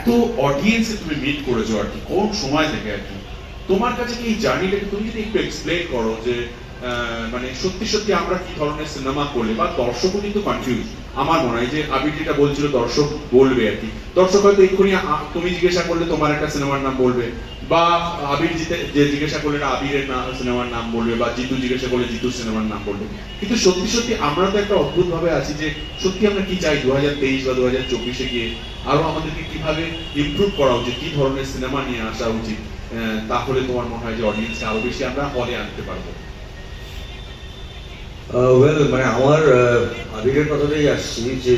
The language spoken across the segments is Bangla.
এত অডিয়েন্সে তুমি মিট করেছো আর কি, কোন সময় থেকে আর কি, তোমার কাছে কি এই জার্নিটাকে তুমি যদি একটু এক্সপ্লেন করো যে মানে সত্যি সত্যি আমরা কি ধরনের সিনেমা করলে, বা দর্শকও কিন্তু কনফিউজ। আমার মনে হয় যে আবির যেটা বলছিল দর্শক বলবে আর কি, দর্শক হয়তো এক্ষুনি তুমি জিজ্ঞাসা করলে তোমার একটা সিনেমার নাম বলবে, বা আবির যে জিজ্ঞাসা করলে আবিরের সিনেমার নাম বলবে, বা জিতু জিজ্ঞাসা করলে জিতুর সিনেমার নাম বলবে। কিন্তু সত্যি সত্যি আমরা তো একটা অদ্ভুত ভাবে আছি যে সত্যি আমরা কি চাই 2023 বা 2024-এ গিয়ে আরো আমাদেরকে কিভাবে ইমপ্রুভ করা উচিত, কি ধরনের সিনেমা নিয়ে আসা উচিত, তাহলে তোমার মনে হয় যে অডিয়েন্সকে আরো বেশি আমরা হলে আনতে পারবো? ওয়েল, মানে আমার আবিরের কথাতেই আসছি যে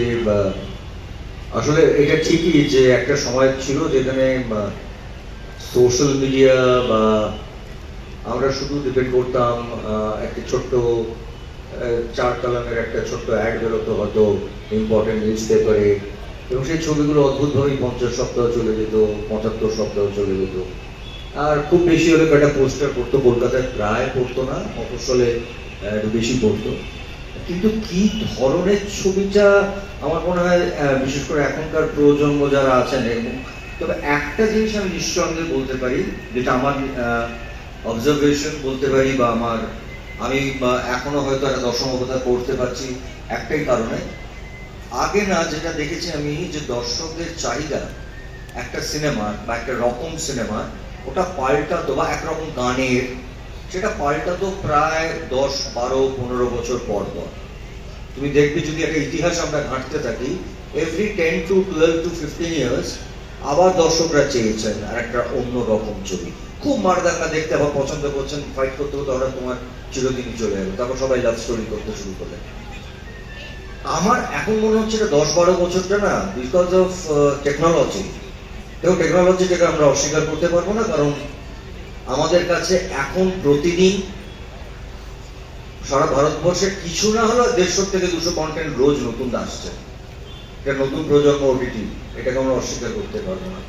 আসলে এটা ঠিকই যে একটা সময় ছিল যেখানে সোশ্যাল মিডিয়া বা আমরা শুধু ডিপেন্ড করতাম একটা ছোট্ট 4 কলামের একটা ছোট্ট অ্যাড বেরোতো হয়তো ইম্পর্টেন্ট নিউজ পেপারে, এবং সেই ছবিগুলো অদ্ভুতভাবেই 50 সপ্তাহ চলে যেত, 75 সপ্তাহ চলে যেত। আর খুব বেশি হলে একটা পোস্টার পড়তো, কলকাতায় প্রায় পড়তো না, মফস্বলে একটু বেশি পড়তো। কিন্তু কি ধরনের ছবিটা আমার মনে হয় বিশেষ করে এখনকার প্রজন্ম যারা আছেন, তবে একটা জিনিস আমি নিঃসন্দেহে বলতে পারি, যেটা আমার অবজারভেশন বলতে পারি, বা আমি এখনো হয়তো একটা দশম অবতার পড়তে পারছি একটাই কারণে। আগে না যেটা দেখেছি আমি, যে দর্শকদের চাহিদা একটা সিনেমার বা একটা রকম সিনেমা ওটা পাল্টাতো, বা একরকম গানের সেটা পাল্টাতো প্রায় 10, 12, 15 বছর পর পর। তুমি দেখবে যদি একটা ইতিহাস আমরা ঘাঁটতে থাকি, এভরি 10 to 12 to 15 ইয়ার্স আবার দর্শকরা চেয়েছেন আর একটা অন্য রকম ছবি, খুব মারদাঙ্গা দেখতে আবার পছন্দ করছেন, ফাইট করতে করতে ওরা তোমার চিরদিনই চলে যাবে, তারপর সবাই লাভ স্টোরি করতে শুরু করলেন। আমার এখন মনে হচ্ছে এটা 10-12 বছরটা না, বিকজ অফ টেকনোলজি। দেখো, টেকনোলজিটাকে আমরা অস্বীকার করতে পারবো না, কারণ আমাদের কাছে এখন প্রতিদিন সারা ভারতবর্ষে কিছু না হলেও 150 থেকে 200 কন্টেন্ট রোজ নতুন আসছে। এটা নতুন প্রজন্ম ওটিটি, এটাকে আমরা অস্বীকার করতে পারবো না।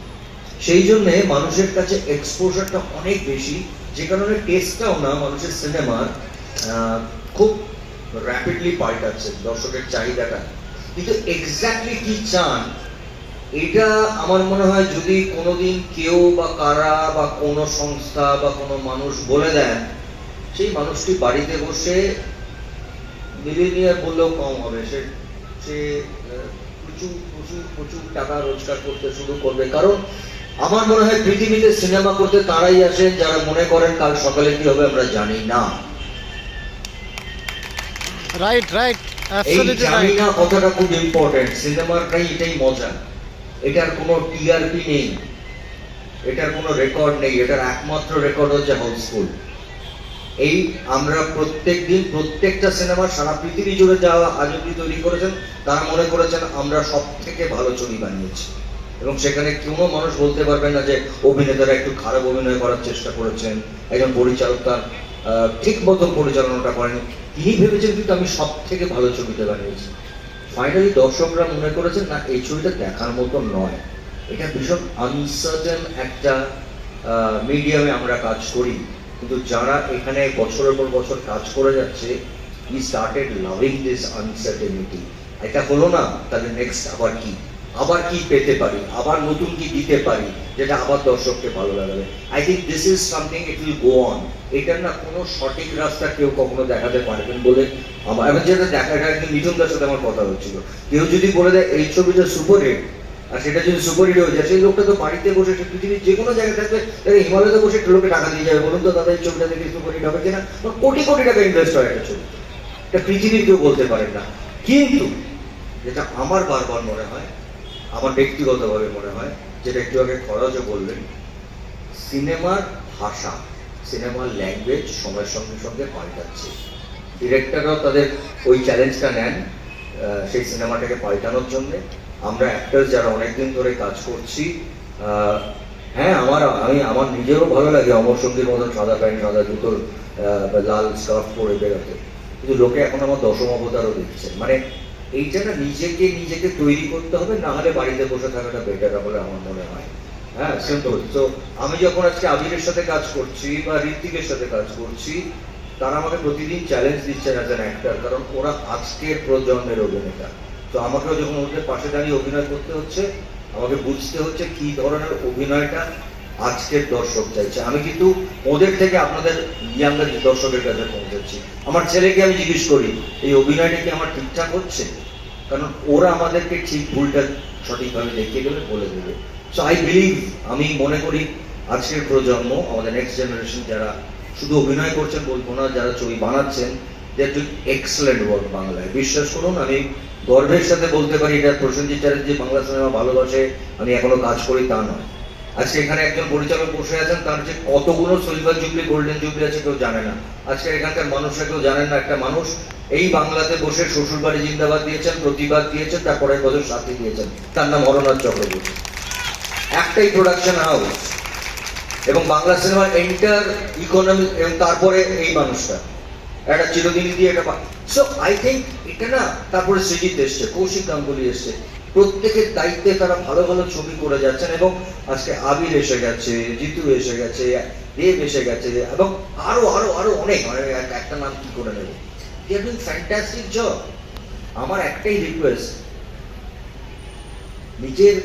সেই জন্যে মানুষের কাছে এক্সপোজারটা অনেক বেশি, যে কারণে টেস্টটাও না মানুষের সিনেমার খুব র্যাপিডলি পাল্টাচ্ছে দর্শকের চাহিদাটা। কিন্তু এক্স্যাক্টলি কি চান এটা আমার মনে হয় যদি কোনোদিন কেউ বা কারা বা কোনো সংস্থা বা কোনো মানুষ বলে দেন, সেই মানুষটি বাড়িতে বসে মিলিনিয়ার বললেও কম হবে, সে প্রচুর প্রচুর প্রচুর টাকা রোজগার করতে শুরু করবে। কারণ আমার মনে হয় পৃথিবীতে সিনেমা করতে তারাই আসেন যারা মনে করেন কাল সকালে কি হবে আমরা জানি না। রাইট রাইট, এই জানি না কথাটা খুব ইম্পর্টেন্ট। সিনেমারটাই এটাই মজা, এটার কোনো টিআরপি নেই, এটার কোনো রেকর্ড নেই, এটার একমাত্র রেকর্ড হচ্ছে হাউসফুল। এই আমরা প্রত্যেক দিন প্রত্যেকটা সিনেমা সারা পৃথিবী জুড়ে যাওয়া আজ অব্দি তৈরি করেছেন, তারা মনে করেছেন আমরা সব থেকে ভালো ছবি বানিয়েছি, এবং সেখানে কোনো মানুষ বলতে পারবেন না যে অভিনেতারা একটু খারাপ অভিনয় করার চেষ্টা করেছেন, একজন পরিচালক তার ঠিক মতন পরিচালনাটা করেন। তিনি ভেবেছেন কিন্তু আমি সব থেকে ভালো ছবিটা বানিয়েছি। ফাইনালি দর্শকরা মনে করেছেন না এই ছবিটা দেখার মতো নয়। এটা ভীষণ আনসার্টেন একটা মিডিয়ামে আমরা কাজ করি, কিন্তু যারা এখানে বছরের পর বছর কাজ করে যাচ্ছে, we started loving this uncertainty। এটা হলো না, তাহলে নেক্সট আবার কি পেতে পারি, আবার নতুন কি দিতে পারি যেটা আবার দর্শককে ভালো লাগবে। I think this is something it will go on. এটার না কোনো সঠিক রাস্তা কেউ কখনো দেখাতে পারবেন বলে আমার, এখন যেটা দেখা একদিন মিঠুন দার সাথে আমার কথা হচ্ছিল, কেউ যদি বলে দেয় এই ছবিটা সুপারহিট, আর সেটা যদি সুপারহিট হয়ে যায়, সেই লোকটা তো বাড়িতে বসে পৃথিবীর যে কোনো জায়গায় থাকবে, হিমালয়তে বসে একটা লোকে টাকা দিয়ে যাবে, বলুন তো দাদা এই ছবিটা দেখে সুপারহিট হবে কিনা। কোটি কোটি টাকা ইনভেস্ট হয় একটা ছবি, এটা পৃথিবীর কেউ বলতে পারেন না। কিন্তু যেটা আমার বারবার মনে হয়, আমার ব্যক্তিগতভাবে মনে হয়, যেটা একটু আগে খরচও বললেন, সিনেমার ভাষা, সিনেমার ল্যাঙ্গুয়েজ সময়ের সঙ্গে সঙ্গে পাল্টাচ্ছে। ডিরেক্টররাও তাদের ওই চ্যালেঞ্জটা নেন সেই সিনেমাটাকে পাল্টানোর জন্য। আমরা অ্যাক্টার্স যারা অনেকদিন ধরে কাজ করছি, হ্যাঁ আমার নিজেরও ভালো লাগে অমর সঙ্গীর মতন সাদা প্যান্ট সাদা জুতোর লাল স্কার্ফ পরে বেরোতে, কিন্তু লোকে এখন আমার দশম অবতারও দেখছে। মানে এইটা না নিজেকে তৈরি করতে হবে, না হলে বাড়িতে বসে থাকাটা বেটার বলে আমার মনে হয়। হ্যাঁ, সিম্পল। তো আমি যখন আজকে আবিরের সাথে কাজ করছি বা ঋত্বিকের সাথে কাজ করছি, তারা আমাকে প্রতিদিন চ্যালেঞ্জ দিচ্ছেন অ্যাজ অ্যান অ্যাক্টর, কারণ ওরা আজকের প্রজন্মের অভিনেতা। তো আমাকেও যখন ওদের পাশে দাঁড়িয়ে অভিনয় করতে হচ্ছে, আমাকে বুঝতে হচ্ছে কি ধরনের অভিনয়টা আজকের দর্শক চাইছে। আমি কিন্তু ওদের থেকে আপনাদের ইয়াঙ্গার দর্শকের কাছে পৌঁছাচ্ছি। আমার ছেলেকে আমি জিজ্ঞেস করি এই অভিনয়টা কি আমার ঠিকঠাক হচ্ছে, কারণ ওরা আমাদেরকে ঠিক ভুলটা সঠিকভাবে দেখিয়ে দেবে, বলে দেবে। সো আই বিলিভ, আমি মনে করি আজকের প্রজন্ম, আমাদের নেক্সট জেনারেশন যারা শুধু অভিনয় করছেন বলবো না, যারা ছবি বানাচ্ছেন, দে আর ডুইং এক্সেলেন্ট ওয়ার্ক বাংলায়। বিশ্বাস করুন, আমি গর্বের সাথে বলতে পারি এটা প্রসেনজিৎ চ্যাটার্জি বাংলা সিনেমা ভালোবাসে আমি এখনো কাজ করি তা নয়। আজকে এখানে একজন পরিচালক বসে আছেন, তার যে কতগুলো সিলভার জুবলি গোল্ডেন জুবলি আছে কেউ জানে না। আজকে এখানকার মানুষরা কেউ জানেন না একটা মানুষ এই বাংলাতে বসে শ্বশুরবাড়ি জিন্দাবাদ দিয়েছেন, প্রতিবাদ দিয়েছেন, তারপরে বছর শাস্তি দিয়েছেন, তার নাম হরনাথ চক্রবর্তী। একটাই প্রোডাকশন হাউস এবং বাংলা সিনেমার এন্টার ইকোনমি, এবং তারপরে এই মানুষটা একটা চিরদিনই দিয়ে একটা। সো আই থিঙ্ক এটা না, তারপরে সৃজিত এসছে, কৌশিক গাঙ্গুলি এসছে, প্রত্যেকের দায়িত্বে তারা ভালো ভালো ছবি করে যাচ্ছেন। এবং আজকে আবির এসে গেছে, জিতু এসে গেছে, দেব এসে গেছে, এবং আরো আরো আরো অনেক, একটা নাম কি করে নেব। দে আর ডুইং ফ্যান্টাস্টিক জব। আমার একটাই রিকোয়েস্ট, নিজের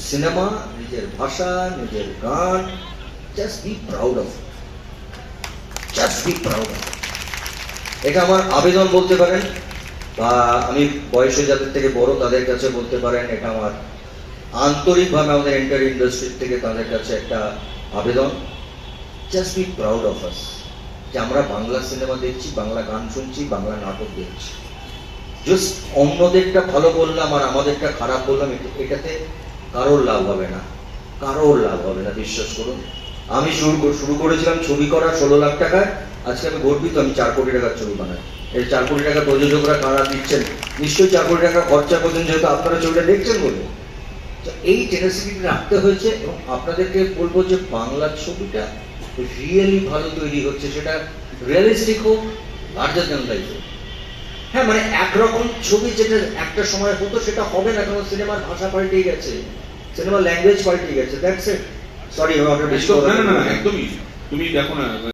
সিনেমা, নিজের ভাষা, নিজের গান, just be proud of, just be proud of. এটা আমার আবেদন বলতে পারেন, বা আমি বয়সে যাদের থেকে বড় তাদের কাছে বলতে পারেন, এটা আমার আন্তরিকভাবে আমাদের এন্টার ইন্ডাস্ট্রি থেকে তাদের কাছে একটা আবেদন, just be proud of us, যে আমরা বাংলা সিনেমা দেখছি, বাংলা গান শুনছি, বাংলা নাটক দেখছি। জাস্ট অন্যদেরটা ভালো বললাম আর আমাদেরটা খারাপ বললাম, এটাতে কারোর লাভ হবে না, কারোর লাভ হবে না, বিশ্বাস করুন। আমি শুরু করেছিলাম ছবি করা 16 লাখ টাকায়, আজকে আমি গর্বিত আমি 4 কোটি টাকার ছবি বানাই। এই 4 কোটি টাকা প্রযোজকরা কারা দিচ্ছেন, নিশ্চয়ই 4 কোটি টাকা খরচা করছেন, যেহেতু আপনারা ছবিটা দেখছেন বলে। তো এই টেনেসিটি রাখতে হয়েছে, এবং আপনাদেরকে বলবো যে বাংলা ছবিটা রিয়েলি ভালো তৈরি হচ্ছে, সেটা রিয়েলিস্টিক হোক, লার্জার দ্যান লাইফ হোক। হ্যাঁ, মানে একরকম ছবি যেটা একটা সময় হতো সেটা হবে না, কারণ সিনেমার ভাষা পাল্টে গেছে, সিনেমার ল্যাঙ্গুয়েজ পাল্টে গেছে, দ্যাটস ইট। সরি, আমি আপনার বেশি না না না, একদমই। তুমি দেখো না,